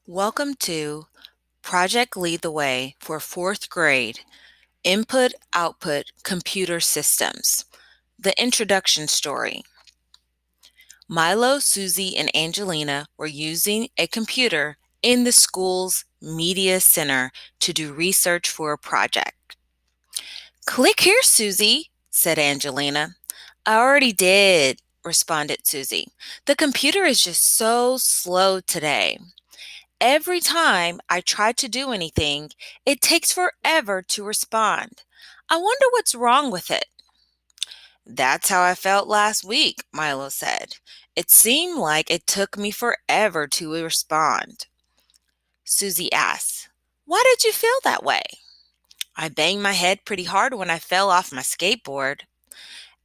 Welcome to Project Lead the Way for fourth grade Input Output Computer Systems. The introduction story. Milo, Susie, and Angelina were using a computer in the school's media center to do research for a project. Click here, Susie, said Angelina. I already did, responded Susie. The computer is just so slow today. Every time I try to do anything, it takes forever to respond. I wonder what's wrong with it. That's how I felt last week, Milo said. It seemed like it took me forever to respond. Susie asked, Why did you feel that way? I banged my head pretty hard when I fell off my skateboard.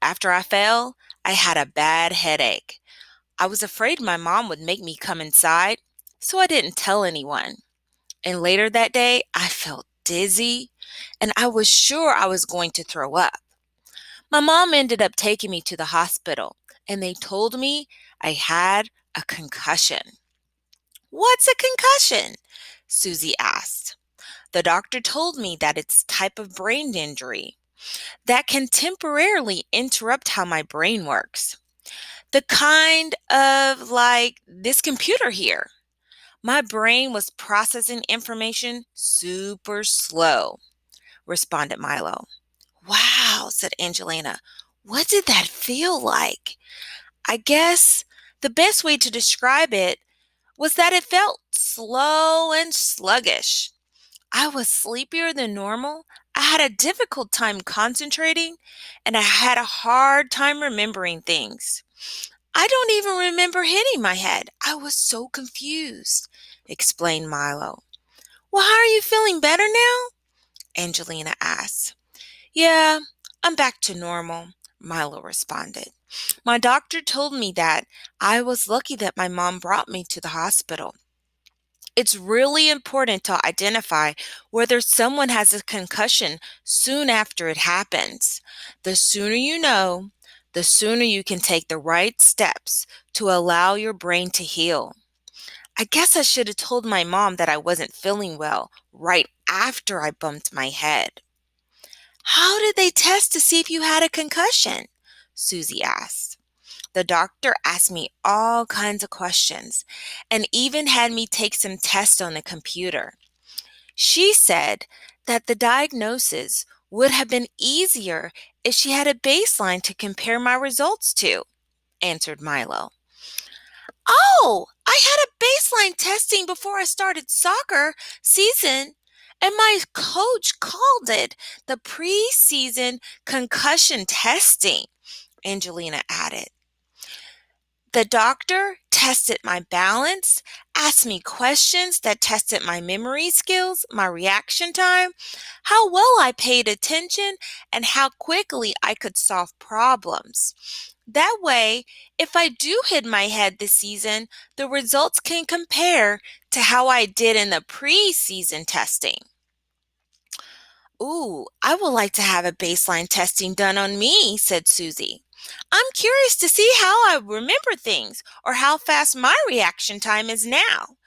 After I fell, I had a bad headache. I was afraid my mom would make me come inside, so I didn't tell anyone. And later that day, I felt dizzy and I was sure I was going to throw up. My mom ended up taking me to the hospital and they told me I had a concussion. What's a concussion? Susie asked. The doctor told me that it's a type of brain injury that can temporarily interrupt how my brain works. The kind of like this computer here. My brain was processing information super slow, responded Milo. Wow, said Angelina. What did that feel like? I guess the best way to describe it was that it felt slow and sluggish. I was sleepier than normal. I had a difficult time concentrating, and I had a hard time remembering things. I don't even remember hitting my head. I was so confused, explained Milo. Well, how are you feeling better now? Angelina asked. Yeah, I'm back to normal, Milo responded. My doctor told me that I was lucky that my mom brought me to the hospital. It's really important to identify whether someone has a concussion soon after it happens. The sooner you know, the sooner you can take the right steps to allow your brain to heal. I guess I should have told my mom that I wasn't feeling well right after I bumped my head. How did they test to see if you had a concussion? Susie asked. The doctor asked me all kinds of questions and even had me take some tests on the computer. She said that the diagnosis would have been easier if she had a baseline to compare my results to, answered Milo. Oh, I had a baseline testing before I started soccer season, and my coach called it the preseason concussion testing, Angelina added. The doctor tested my balance, asked me questions that tested my memory skills, my reaction time, how well I paid attention, and how quickly I could solve problems. That way, if I do hit my head this season, the results can compare to how I did in the preseason testing. Ooh, I would like to have a baseline testing done on me, said Susie. I'm curious to see how I remember things or how fast my reaction time is now.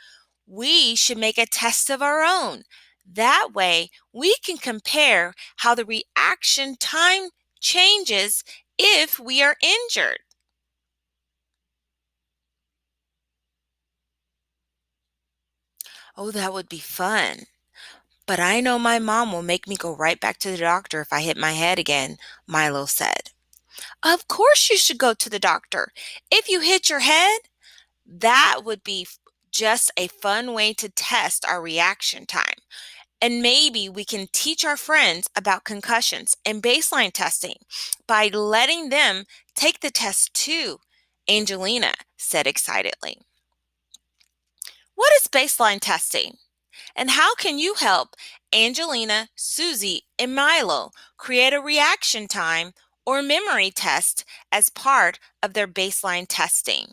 We should make a test of our own. That way, we can compare how the reaction time changes if we are injured. Oh, that would be fun. But I know my mom will make me go right back to the doctor if I hit my head again, Milo said. Of course you should go to the doctor. If you hit your head, that would be just a fun way to test our reaction time. And maybe we can teach our friends about concussions and baseline testing by letting them take the test too, Angelina said excitedly. What is baseline testing? And how can you help Angelina, Susie, and Milo create a reaction time or memory test as part of their baseline testing?